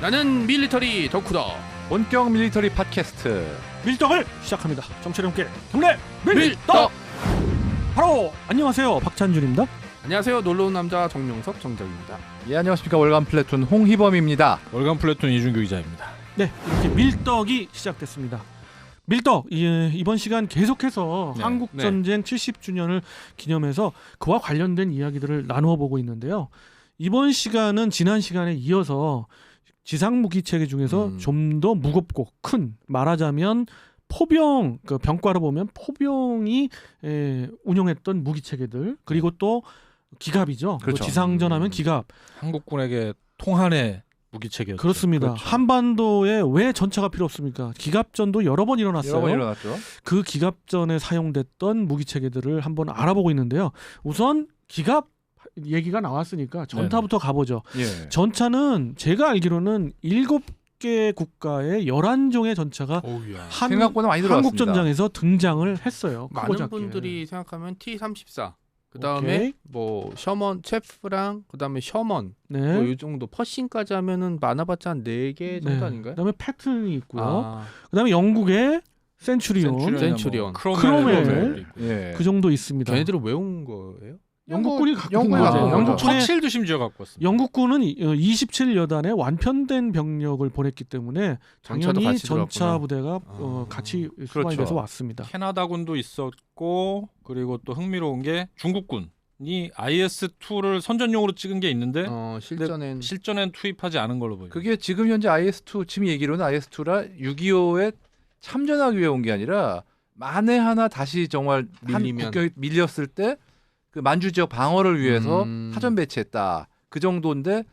나는 밀리터리 덕후다. 본격 밀리터리 팟캐스트 밀떡을 시작합니다. 정치 함께 경례 밀떡. 밀떡. 바로 안녕하세요, 박찬준입니다. 안녕하세요. 놀러온 남자 정명석 정정입니다. 예, 안녕하십니까. 월간 플래툰 홍희범입니다. 월간 플래툰 이준규 기자입니다. 네, 이렇게 밀떡이 시작됐습니다. 밀떡, 이번 시간 계속해서 네, 한국전쟁 70주년을 기념해서 그와 관련된 이야기들을 나누어 보고 있는데요. 이번 시간은 지난 시간에 이어서 지상무기 체계 중에서 좀 더 무겁고 큰, 말하자면 포병, 그 병과로 보면 포병이 운용했던 무기 체계들, 그리고 또 기갑이죠. 그렇죠. 지상전하면 기갑. 한국군에게 통한의 무기체계였죠. 그렇습니다. 그렇죠. 한반도에 왜 전차가 필요 없습니까? 기갑전도 여러 번 일어났어요. 여러 번 일어났죠. 그 기갑전에 사용됐던 무기 체계들을 한번 알아보고 있는데요. 우선 기갑 얘기가 나왔으니까 전차부터 가보죠. 예. 전차는 제가 알기로는 7개 국가의 11종의 전차가 오우야. 생각보다 많이 들어왔습니다. 한국 전장에서 등장을 했어요. 크고 많은 작게. 분들이 생각하면 T-34. 그다음에 오케이. 뭐 셔먼 체프랑 그다음에 셔먼 네. 뭐 이 정도 퍼싱까지 하면은 많아봤자 한 4개 정도 아닌가요? 그다음에 패튼이 있고요. 아, 그다음에 영국의 센츄리온. 센츄리온. 크로멜. 예. 그 정도 있습니다. 걔네들을 외운 거예요? 영국군이 갖고 온 영국이 거죠. 갖고 온 거죠. 영국군의 처칠도 심지어 갖고 왔습니다. 영국군은 27여단의 완편된 병력을 보냈기 때문에 전차도 당연히 같이 전차 들어갔구나. 부대가 아. 같이 수반이 그렇죠. 돼서 왔습니다. 캐나다군도 있었고, 그리고 또 흥미로운 게 중국군이 IS-2를 선전용으로 찍은 게 있는데 실전엔 실전엔 투입하지 않은 걸로 보여요. 그게 지금 현재 IS-2 지금 얘기로는 IS-2라 6.25에 참전하기 위해 온 게 아니라 만에 하나 다시 정말 밀리면. 한 국경이 밀렸을 때 그 만주 지역 방어를 위해서 사전 배치했다. 그 정도인데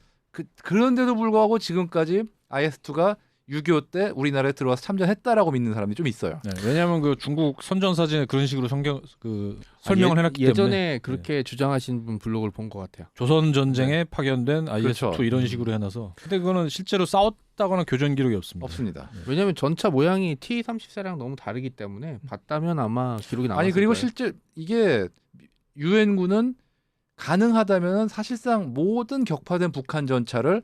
그런데도 불구하고 지금까지 IS-2가 6.25 때 우리나라에 들어와서 참전했다라고 믿는 사람이 좀 있어요. 네, 왜냐하면 그 중국 선전 사진에 그런 식으로 설명을 해놨기 때문에 예전에 그렇게 주장하신 분 블로그를 본 것 같아요. 조선 전쟁에 파견된 IS-2 그렇죠. 이런 식으로 해놔서. 근데 그거는 실제로 싸웠다거나 교전 기록이 없습니다. 없습니다. 왜냐하면 전차 모양이 T-34랑 너무 다르기 때문에 봤다면 아마 기록이 나왔을 아니 그리고 거예요. 실제 이게 유엔군은 가능하다면 사실상 모든 격파된 북한 전차를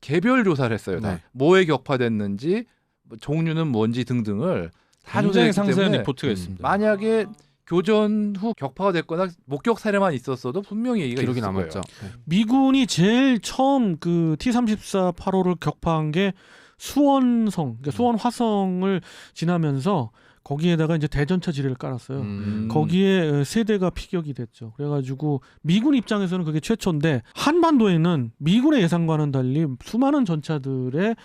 개별 조사를 했어요. 다. 네. 뭐에 격파됐는지 뭐 종류는 뭔지 등등을 다 굉장히 조사했기 상세한 때문에 리포트가 있습니다. 만약에 교전 후 격파가 됐거나 목격 사례만 있었어도 분명히 얘기가 기록이 있을 남았죠. 거예요. 미군이 제일 처음 그 T-34 8호를 격파한 게 수원성, 그러니까 수원 화성을 지나면서 거기에다가 이제 대전차 지뢰를 깔았어요. 거기에 세대가 피격이 됐죠. 그래가지고 미군 입장에서는 그게 최초인데 한반도에는 미군의 예상과는 달리 수많은 전차들의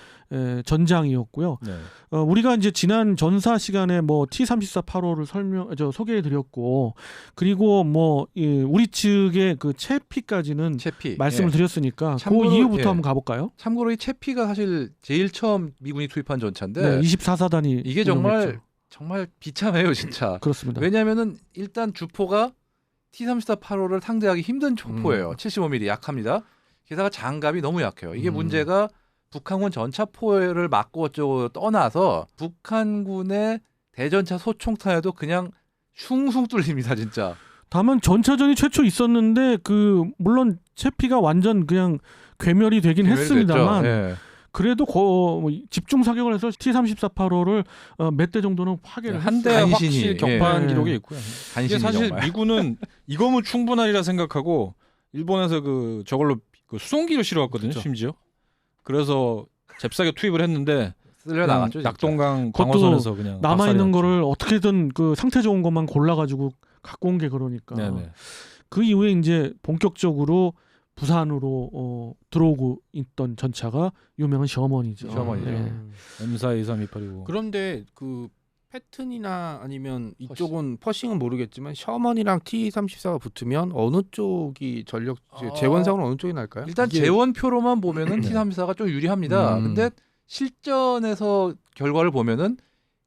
전장이었고요. 네. 우리가 이제 지난 전사 시간에 뭐 T-34 8호를 소개해드렸고, 그리고 뭐 우리 측의 그 채피까지는 채피 말씀을 예. 드렸으니까 그 참고로, 이후부터 예. 한번 가볼까요? 참고로 이 채피가 사실 제일 처음 미군이 투입한 전차인데 네, 24사단이 이게 정말 비참해요 진짜. 그렇습니다. 왜냐하면은 일단 주포가 T-34 8호를 상대하기 힘든 초포예요. 75mm 약합니다. 게다가 장갑이 너무 약해요. 이게 문제가 북한군 전차포를 맞고 어쩌고 떠나서 북한군의 대전차 소총탄에도 그냥 슝슝 뚫립니다 진짜. 다만 전차전이 최초 있었는데 그 물론 채피가 완전 그냥 괴멸이 되긴 했습니다만 예. 그래도 집중 사격을 해서 T-34 8호를 몇 대 정도는 파괴를 한 대 했어요. 간신히, 확실히 격파한 예. 기록이 있고요. 간신히 이게 사실 정말. 미군은 이거면 충분하리라 생각하고 일본에서 저걸로 수송기를 실어왔거든요. 그렇죠. 심지어. 그래서 잽싸게 투입을 했는데 쓸려 나갔죠. 진짜. 낙동강 그것도 방어선에서 그냥 남아 있는 박살이 거를 어떻게든 그 상태 좋은 것만 골라가지고 갖고 온 게 그러니까. 났죠. 네네. 그 이후에 이제 본격적으로 부산으로 들어오고 있던 전차가 유명한 셔먼이죠. 셔먼이죠. 네. M4 2328이고. 그런데 그 패튼이나 아니면 이쪽은 퍼싱은 모르겠지만 셔먼이랑 T-34가 붙으면 어느 쪽이 재원상으로 어느 쪽이 날까요? 일단 이게- 재원표로만 보면은 T-34가 좀 유리합니다. 근데 실전에서 결과를 보면은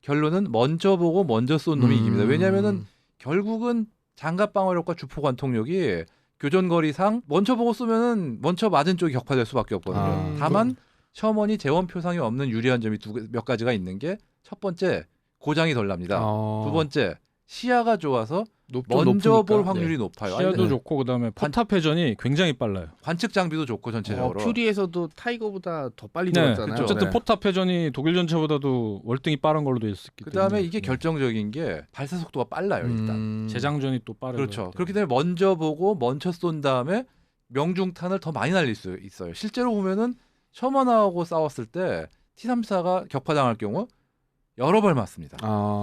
결론은 먼저 보고 먼저 쏜 놈이 이깁니다. 왜냐하면은 결국은 장갑 방어력과 주포 관통력이 교전거리상 먼저 보고 쏘면은 먼저 맞은 쪽이 격파될 수밖에 없거든요. 다만 셔먼이 재원표상에 없는 유리한 점이 몇 가지가 있는 게 첫 번째 고장이 덜 납니다. 두 번째 시야가 좋아서 먼저 볼 확률이 높아요. 시야도 아니, 좋고 그다음에 포탑 회전이 굉장히 빨라요. 관측 장비도 좋고 전체적으로. 퓨리에서도 타이거보다 더 빨리 네, 돌았잖아요. 어쨌든 네. 포탑 회전이 독일 전차보다도 월등히 빠른 걸로 돼 있었기 그다음에 때문에 이게 결정적인 게 발사 속도가 빨라요. 일단. 재장전이 또 빠르고 그렇죠. 그렇기 때문에 먼저 보고 먼저 쏜 다음에 명중탄을 더 많이 날릴 수 있어요. 실제로 보면은 셔먼하고 싸웠을 때 T-34가 격파당할 경우 여러 발 맞습니다.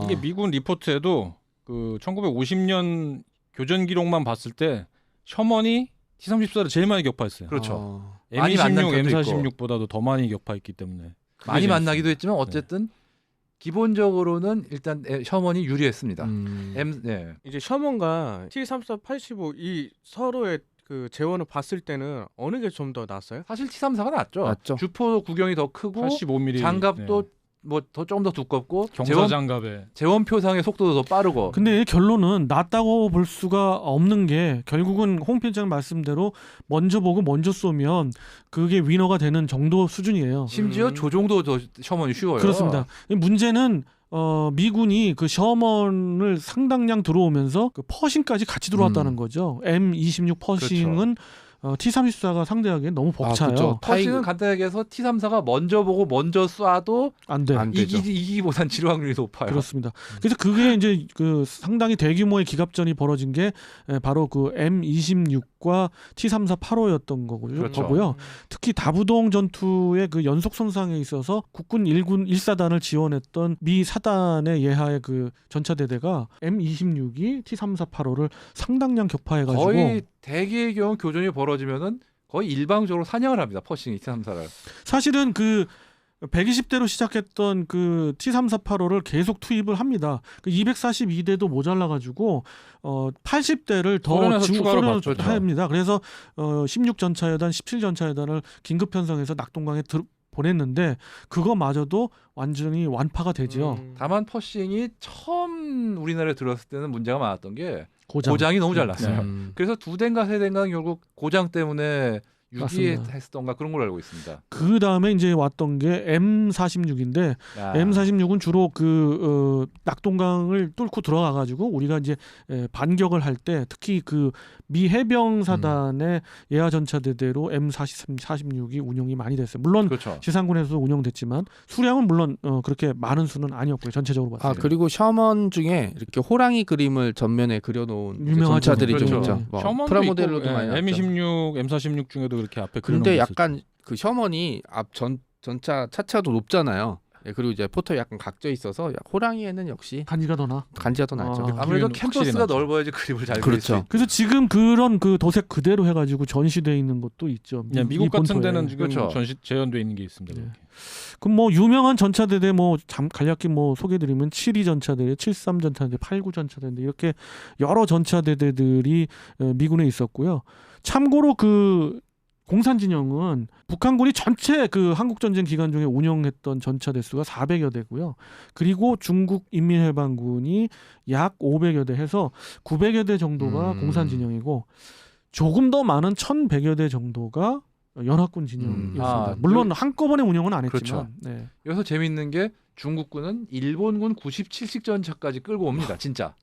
이게 미군 리포트에도 그 1950년 교전 기록만 봤을 때 셔먼이 T-34를 제일 많이 격파했어요. 그렇죠. 많이 만난 M26, 편도 M46보다도 더 많이 격파했기 때문에 많이 만나기도 했지만 어쨌든 기본적으로는 일단 셔먼이 유리했습니다. 네. 이제 셔먼과 T-34-85 이 서로의 그 재원을 봤을 때는 어느 게 좀 더 낫어요? 사실 T-34가 낫죠. 낫죠. 주포 구경이 더 크고 85mm 장갑도 뭐 더 조금 더 두껍고 경사 장갑에 재원표상의 속도도 더 빠르고. 근데 결론은 낫다고 볼 수가 없는 게 결국은 홍 필장 말씀대로 먼저 보고 먼저 쏘면 그게 위너가 되는 정도 수준이에요. 심지어 조종도 더 셔먼이 쉬워요. 그렇습니다. 이 문제는 미군이 그 셔먼을 상당량 들어오면서 그 퍼싱까지 같이 들어왔다는 거죠. M26 퍼싱은 T-34가 상대하기엔 너무 벅차요. 그렇죠. 퍼싱은 간단하게 해서 T-34가 먼저 보고 먼저 쏴도 안 돼. 안 되죠. 이기보단 지루 확률이 높아요. 그렇습니다. 그래서 그게 이제 그 상당히 대규모의 기갑전이 벌어진 게 바로 그 M26과 T-34-85였던 거고요. 그렇죠. 특히 다부동 전투의 그 연속 손상에 있어서 국군 1군 1사단을 지원했던 미 사단의 예하의 그 전차대대가 M26이 T-34-85를 상당량 격파해가지고 거의 대개의 경우 교전이 벌어지면은 거의 일방적으로 사냥을 합니다. 퍼싱이 T-34를. 사실은 그 120대로 시작했던 그 T-34-85를 계속 투입을 합니다. 그 242대도 모자라가지고 80대를 더 소련에서 추가로 소련을 받죠. 합니다. 그래서 16전차여단, 17전차여단을 긴급 편성해서 낙동강에 보냈는데 그거마저도 완전히 완파가 되죠. 다만 퍼싱이 처음 우리나라에 들어왔을 때는 문제가 많았던 게 고장. 고장이 너무 잘 났어요. 음. 그래서 두 대인가 세 대인가 결국 고장 때문에 맞습니다. 유기했던가 그런 걸로 알고 있습니다. 그 다음에 이제 왔던 게 M46인데 야. M46은 주로 그 낙동강을 뚫고 들어가가지고 우리가 이제 반격을 할 때 특히 그 미 해병사단의 예하 전차대대로 M46이 운용이 많이 됐어요. 물론 그렇죠. 지상군에서도 운용됐지만 수량은 물론 그렇게 많은 수는 아니었고요. 전체적으로 봤을 때. 그리고 셔먼 중에 이렇게 호랑이 그림을 전면에 그려놓은 유명하죠. 전차들이 좀 그렇죠. 있죠. 뭐 셔먼도 프라모델로도 있고, 많이 나왔죠. M26, M46 중에도 그렇게 앞에 근데 그려놓은 게 약간 그 셔먼이 앞 전차 차차도 높잖아요. 예, 그리고 이제 포터에 약간 각져 있어서 호랑이에는 역시 간지가 더 나. 간지가 더 낫죠. 아무래도 확실히 캠퍼스가 나죠. 넓어야지 그림을 잘 그릴 수 그렇죠. 있죠. 그래서 지금 그런 그 도색 그대로 해가지고 전시돼 있는 것도 있죠. 있어요. 미국 같은 본토에. 데는 지금 그렇죠. 전시 재현돼 있는 게 있습니다. 네. 그렇게. 그럼 뭐 유명한 전차대대 뭐 간략히 뭐 소개드리면 72 전차대, 73 전차대, 89 전차대인데 이렇게 여러 전차대대들이 미군에 있었고요. 참고로 그 공산 진영은 북한군이 전체 그 한국 전쟁 기간 중에 운영했던 전차 대수가 400여 대고요. 그리고 중국 인민해방군이 약 500여 대 해서 900여 대 정도가 공산 진영이고 조금 더 많은 1100여 대 정도가 연합군 진영이었습니다. 물론 한꺼번에 운영은 안 했지만. 그렇죠. 네. 여기서 재미있는 게 중국군은 일본군 97식 전차까지 끌고 옵니다. 진짜.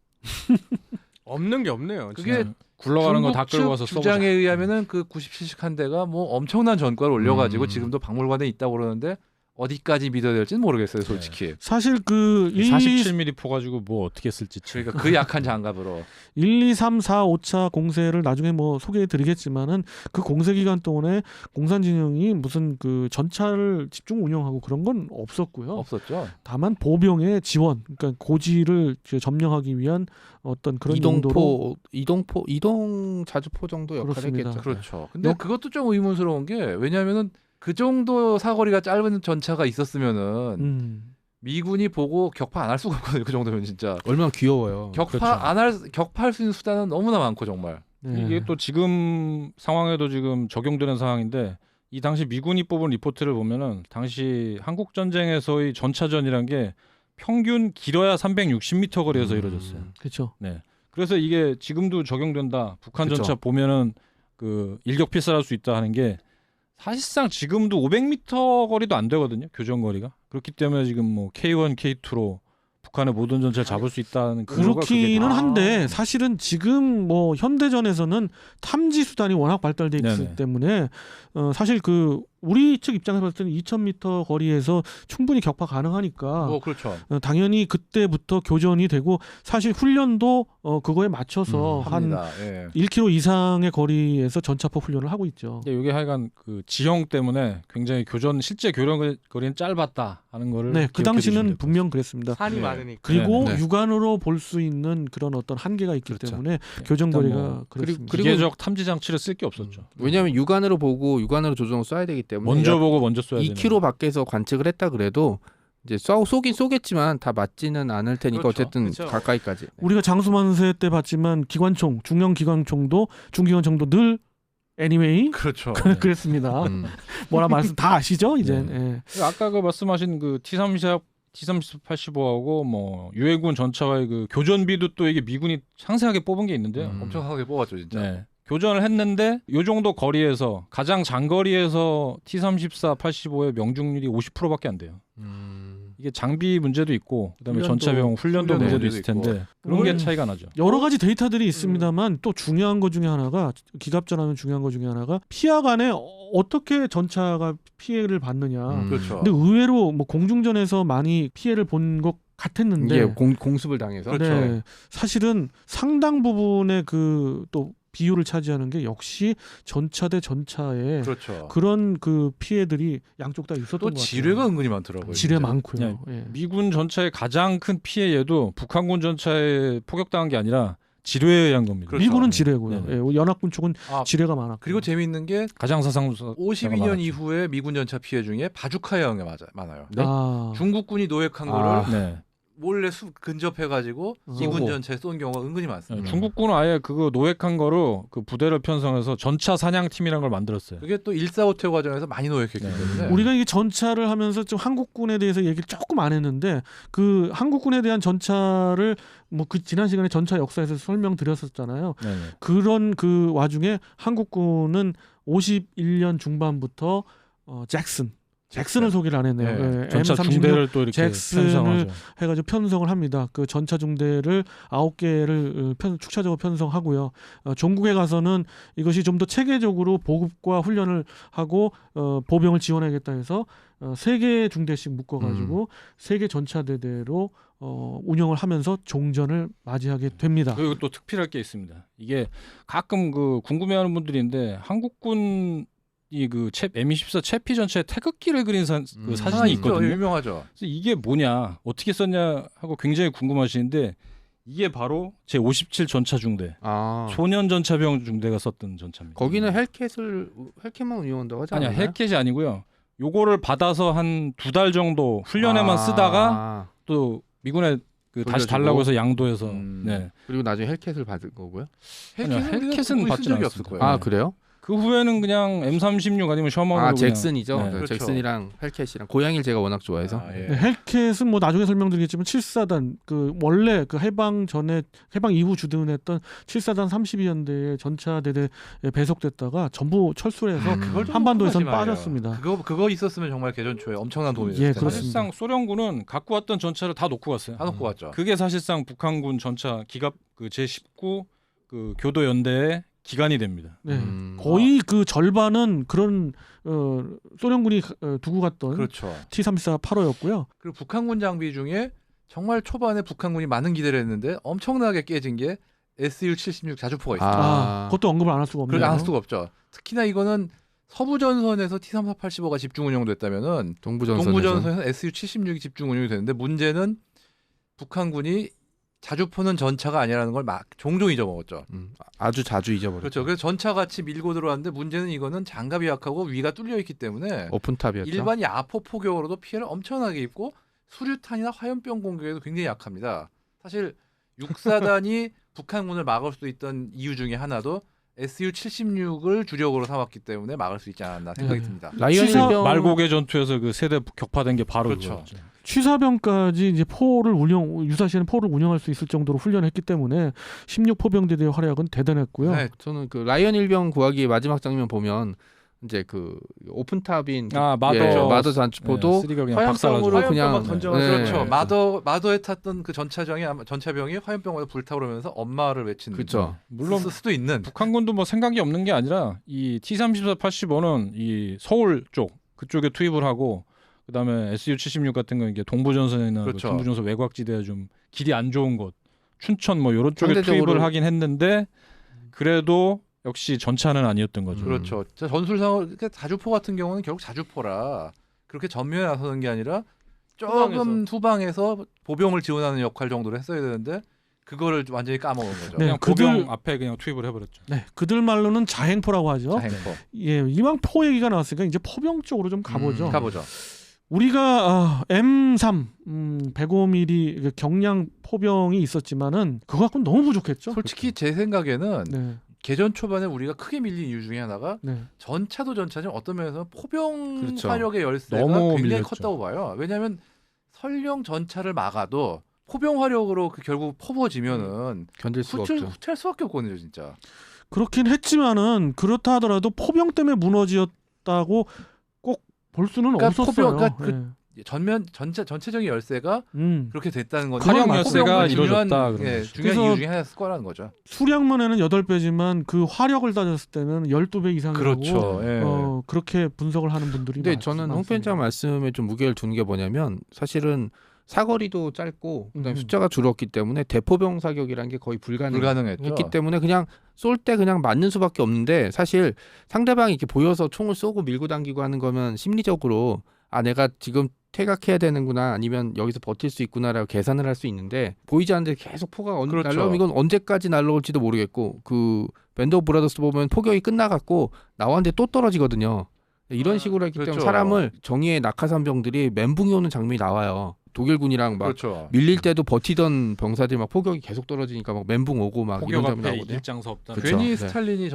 없는 게 없네요. 그게 진짜. 굴러가는 거 다 중국 끌고 와서 측 주장에 써보자. 의하면은 그 97식 한 대가 뭐 엄청난 전과를 올려가지고 지금도 박물관에 있다고 그러는데 어디까지 믿어야 될지는 모르겠어요, 솔직히. 사실 그 47mm 포 가지고 뭐 어떻게 쓸지. 그러니까 그 약한 장갑으로. 1, 2, 3, 4, 5차 공세를 나중에 뭐 소개해 드리겠지만은 그 공세 기간 동안에 공산 진영이 무슨 그 전차를 집중 운영하고 그런 건 없었고요. 없었죠. 다만 보병의 지원, 그러니까 고지를 점령하기 위한 어떤 그런 용도로 이동 자주포 정도 역할을 그렇습니다. 했겠죠. 그렇죠. 근데 그것도 좀 의문스러운 게 왜냐하면은 그 정도 사거리가 짧은 전차가 있었으면은 미군이 보고 격파 안 할 수가 없거든요. 그 정도면 진짜 얼마나 귀여워요. 격파할 수 있는 수단은 너무나 많고 정말. 네. 이게 또 지금 상황에도 지금 적용되는 상황인데 이 당시 미군이 뽑은 리포트를 보면은 당시 한국 전쟁에서의 전차전이란 게 평균 길어야 360m 거리에서 이루어졌어요. 그렇죠. 네. 그래서 이게 지금도 적용된다. 북한 그쵸. 전차 보면은 그 일격필살할 수 있다 하는 게 사실상 지금도 500m 거리도 안 되거든요. 교전 거리가. 그렇기 때문에 지금 뭐 K1, K2로 북한의 모든 전차를 잡을 수 있다는 근거가 그렇기는 그게 한데 사실은 지금 뭐 현대전에서는 탐지 수단이 워낙 발달돼 있기 네네. 때문에 사실 그 우리 측 입장에서 봤을 때는 2,000m 거리에서 충분히 격파 가능하니까 뭐 그렇죠. 당연히 그때부터 교전이 되고 사실 훈련도 그거에 맞춰서 한 합니다. 예. 1km 이상의 거리에서 전차포 훈련을 하고 있죠. 이게 하여간 그 지형 때문에 굉장히 실제 교전 거리는 짧았다 하는 거를 네, 그 기억해 주시면 당시는 될것 분명 그랬습니다. 산이 네. 많으니까. 그리고 네, 네. 육안으로 볼 수 있는 그런 어떤 한계가 있기 그렇죠. 때문에 교전 거리가 뭐 그렇습니다. 그리고- 기계적 탐지 장치를 쓸 게 없었죠. 왜냐하면 육안으로 보고 육안으로 조정을 쏴야 되기 때문에 먼저 보고 먼저 쏴야 되는. 2km 밖에서 관측을 했다 그래도 이제 쏘긴 쏘겠지만 다 맞지는 않을 테니까 그렇죠. 어쨌든 그렇죠. 가까이까지. 우리가 장수만세 때 봤지만 기관총, 중형 기관총도 중기관총도 늘 애니메이 그렇죠. 그랬습니다. 음. 뭐라 말씀 다 아시죠? 이제 네. 예. 아까 그 말씀하신 그 T-35하고 뭐 유해군 전차와의 그 교전비도 또 이게 미군이 상세하게 뽑은 게 있는데요. 엄청 하게 뽑았죠 진짜. 네. 교전을 했는데 요 정도 거리에서 가장 장거리에서 T-34, 85의 명중률이 50%밖에 안 돼요. 이게 장비 문제도 있고 그다음에 훈련도- 전차 병 훈련도 훈련도 문제도 문제도 있을 텐데 그런 게 차이가 나죠. 여러 가지 데이터들이 있습니다만 또 중요한 것 중에 하나가 기갑전하면 중요한 것 중에 하나가 피하간에 어떻게 전차가 피해를 받느냐. 그렇죠. 근데 의외로 뭐 공중전에서 많이 피해를 본 것 같았는데 이게 공습을 당해서 그렇죠. 네, 사실은 상당 부분의 그 또 비율을 차지하는 게 역시 전차 대 전차의 그렇죠. 그런 그 피해들이 양쪽 다 있었던 또 것 같아요. 지뢰가 은근히 많더라고요. 지뢰 진짜. 많고요. 예. 미군 전차의 가장 큰 피해에도 북한군 전차에 포격당한 게 아니라 지뢰에 의한 겁니다. 그렇죠. 미군은 지뢰고요. 네네. 예, 연합군 쪽은 아, 지뢰가 많았고. 그리고 재미있는 게 가장 사상자 52년 이후에 미군 전차 피해 중에 바주카에 의한 게 많아요. 네? 아, 중국군이 노획한 아. 거를 네. 몰래 근접해가지고 미군 쏘고. 전차에 쏜 경우가 은근히 많습니다. 중국군은 아예 그거 노획한 거로 그 부대를 편성해서 전차 사냥팀이라는 걸 만들었어요. 그게 또 145퇴 과정에서 많이 노획했기 네. 때문에 우리가 이게 전차를 하면서 좀 한국군에 대해서 얘기를 조금 안 했는데 그 한국군에 대한 전차를 뭐 그 지난 시간에 전차 역사에서 설명드렸었잖아요. 네네. 그런 그 와중에 한국군은 51년 중반부터 잭슨을 소개를 안 했네요. 네. 예, 전차 M36 중대를 또 이렇게 잭슨을 편성하죠. 해가지고 편성을 합니다. 그 전차 중대를 9개를 축차적으로 편성하고요. 종국에 가서는 이것이 좀 더 체계적으로 보급과 훈련을 하고 보병을 지원하겠다 해서 3개 중대씩 묶어가지고 3개 전차대대로 운영을 하면서 종전을 맞이하게 됩니다. 그리고 또 특별할 게 있습니다. 이게 가끔 그 궁금해하는 분들인데 한국군 이그 M24 채피 전차에 태극기를 그린 그 사진이 있죠. 있거든요. 유명하죠. 그래서 이게 뭐냐, 어떻게 썼냐 하고 굉장히 궁금하시는데 이게 바로 제 57 전차 중대, 아. 소년 전차병 중대가 썼던 전차입니다. 거기는 헬켓만 운영한다고 하지 아니야, 않나요? 헬켓이 아니고요. 요거를 받아서 한 2달 정도 훈련에만 쓰다가 또 미군에 그 다시 돌려주고. 달라고 해서 양도해서 네. 그리고 나중에 헬켓을 받은 거고요. 헬켓은 받지 적이 없을 않았습니다. 거예요. 아 그래요? 그 후에는 그냥 M36 아니면 셔먼으로 아 그냥 잭슨이죠. 네. 네, 그렇죠. 잭슨이랑 헬켓이랑 고양이를 제가 워낙 좋아해서. 아, 예. 네, 헬켓은 뭐 나중에 설명드리겠지만 7사단 그 원래 그 해방 전에 해방 이후 주둔했던 7사단 32연대의 전차대대에 배속됐다가 전부 철수를 해서 그걸 좀 한반도에선 걱정하지 마요. 빠졌습니다. 그거 있었으면 정말 개전초에 엄청난 도움이 예, 됐을 텐데. 그렇습니다. 사실상 소련군은 갖고 왔던 전차를 다 놓고 갔어요. 다 놓고 갔죠. 그게 사실상 북한군 전차 기갑 그 제19 그 교도 연대의 기간이 됩니다. 네. 음. 거의 그 절반은 그런 소련군이 두고 갔던 그렇죠. T-34 8호였고요. 그리고 북한군 장비 중에 정말 초반에 북한군이 많은 기대를 했는데 엄청나게 깨진 게 SU-76 자주포가 있어요. 그것도 언급을 안 할 수가 없네요. 그걸 안 할 수가 없죠. 특히나 이거는 서부 전선에서 T-34-85가 집중 운영됐다면은 동부전선에서 SU-76이 집중 운영이 되는데 문제는 북한군이 자주포는 전차가 아니라는 걸 막 종종 잊어먹었죠. 아주 자주 잊어버렸죠. 그렇죠. 그래서 전차 같이 밀고 들어왔는데 문제는 이거는 장갑이 약하고 위가 뚫려 있기 때문에 오픈탑이었죠. 일반 야포 포격으로도 피해를 엄청나게 입고 수류탄이나 화염병 공격에도 굉장히 약합니다. 사실 6사단이 북한군을 막을 수 있던 이유 중에 하나도 SU-76을 주력으로 삼았기 때문에 막을 수 있지 않았나 생각이 듭니다. 라이언 일병 말고개 전투에서 그 세대 격파된 게 바로 그렇죠. 그거였죠. 취사병까지 이제 유사시에는 포를 운영할 수 있을 정도로 훈련했기 때문에 16포병대대의 활약은 대단했고요. 네, 저는 그 라이언 일병 구하기의 마지막 장면 보면 이제 그 오픈탑인 마더 마더 전투포도 쓰리가 그냥 화염병으로 박살나죠. 그냥 화염병만 던져가지고. 그렇죠. 마더에 탔던 그 전차병이 화염병으로 불타오르면서 엄마를 외치는. 그렇죠. 물론 수도 있는. 북한군도 뭐 생각이 없는 게 아니라 이 T-34-85는 이 서울 쪽 그쪽에 투입을 하고 그다음에 SU-76 같은 거 이게 동부전선이나 그렇죠. 중부전선 외곽지대에 좀 길이 안 좋은 곳 춘천 뭐 이런 쪽에 상대적으로- 투입을 하긴 했는데 그래도 역시 전차는 아니었던 거죠. 그렇죠. 전술상으로 자주포 같은 경우는 결국 자주포라 그렇게 전면에 나서는 게 아니라 조금 후방에서 보병을 지원하는 역할 정도로 했어야 되는데 그거를 완전히 까먹은 거죠. 네. 그냥 보병 앞에 그냥 투입을 해버렸죠. 네, 그들 말로는 자행포라고 하죠. 자행포. 예, 이왕 포 얘기가 나왔으니까 이제 포병 쪽으로 좀 가보죠. 가보죠. 우리가 M3 105mm 경량 포병이 있었지만은 그거 갖고는 너무 부족했죠. 솔직히 제 생각에는 네, 개전 초반에 우리가 크게 밀린 이유 중에 하나가 네. 전차도 전차지만 어떤 면에서 포병 그렇죠. 화력의 열세가 너무 굉장히 밀렸죠. 컸다고 봐요. 왜냐하면 설령 전차를 막아도 포병 화력으로 결국 퍼부어지면은 견딜 수가 없죠. 후퇴할 수밖에 없거든요, 진짜. 그렇긴 했지만은 그렇다 하더라도 포병 때문에 무너졌다고 꼭 볼 수는 그러니까 없었어요. 포병, 그러니까 전체적인 열세가 예. 그렇게 됐다는 건 화력 그건 열세가 포병의 이루어졌다 그런 예, 거죠. 중요한 그래서 이유 중에 하나였을 거라는 거죠. 수량만에는 8배지만 그 화력을 따졌을 때는 12배 이상이라고 그렇죠. 예. 그렇게 분석을 하는 분들이 근데 많- 저는 홍 많습니다. 편장 말씀에 좀 무게를 두는 게 뭐냐면 사실은 사거리도 짧고 그다음에 음. 숫자가 줄었기 때문에 대포병 사격이라는 게 거의 불가능했죠. 했기 때문에 그냥 쏠 때 그냥 맞는 수밖에 없는데 사실 상대방이 이렇게 보여서 총을 쏘고 밀고 당기고 하는 거면 심리적으로 아 내가 지금 퇴각해야 되는구나 아니면 여기서 버틸 수 있구나라고 계산을 할 수 있는데 보이지 않는데 계속 포가 그렇죠. 날라오면 이건 언제까지 날라올지도 모르겠고 그 밴드 오브 브라더스 보면 포격이 끝나갔고 나왔는데 또 떨어지거든요. 이런 식으로 했기 그렇죠. 때문에 사람을 정의의 낙하산병들이 멘붕이 오는 장면이 나와요. 독일군이랑 막 그렇죠. 밀릴 때도 버티던 병사들이 막 포격이 계속 떨어지니까 막 멘붕 오고 막 이런 포격 장면 앞에 나오거든요. 이길 장사 없다. 그쵸. 괜히 네. 스탈린이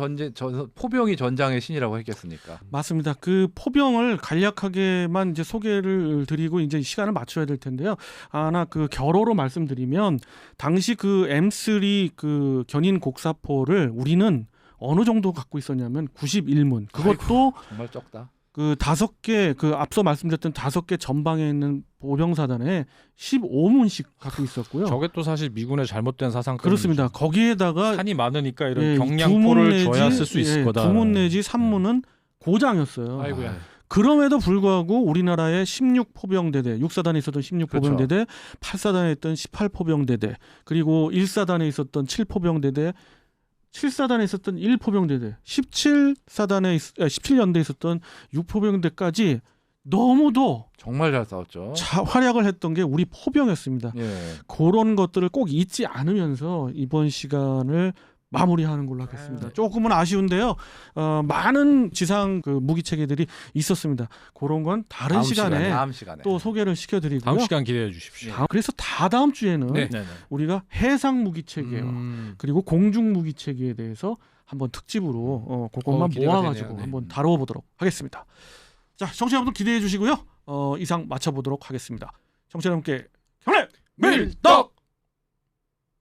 포병이 전장의 신이라고 했겠습니까? 맞습니다. 그 포병을 간략하게만 이제 소개를 드리고 이제 시간을 맞춰야 될 텐데요. 하나 그 결호로 말씀드리면 당시 그 M3 그 견인 곡사포를 우리는 어느 정도 갖고 있었냐면 91문. 그것도 정말 적다. 그 5개 그 앞서 말씀드렸던 5개 전방에 있는 보병사단에 15문씩 갖고 있었고요. 저게 또 사실 미군의 잘못된 사상 그렇습니다. 거기에다가 산이 많으니까 이런 예, 경량포를 두문 줘야 내지- 쓸 수 있을 예, 거다. 2문 내지 3문은 고장이었어요. 아이고야. 그럼에도 불구하고 우리나라의 16포병대대, 6사단에 있었던 16포병대대, 8사단에 있던 18포병대대, 그리고 1사단에 있었던 7포병대대, 7사단에 있었던 1포병대대, 17년대에 있었던 6포병대까지 너무도 정말 잘 싸웠죠. 활약을 했던 게 우리 포병이었습니다. 예. 그런 것들을 꼭 잊지 않으면서 이번 시간을 마무리하는 걸로 하겠습니다. 조금은 아쉬운데요. 많은 지상 그 무기 체계들이 있었습니다. 그런 건 다른 시간에 다음 시간에 또 소개를 시켜드리고요. 다음 시간 기대해 주십시오. 그래서 다다음 주에는 네. 우리가 해상 무기 체계와 그리고 공중 무기 체계에 대해서 한번 특집으로 그것만 기대가 모아가지고 되네요. 네. 한번 다뤄 보도록 하겠습니다. 자, 청취자 여러분 기대해 주시고요. 이상 마쳐보도록 하겠습니다. 청취자 여러분께 경례 밀떡.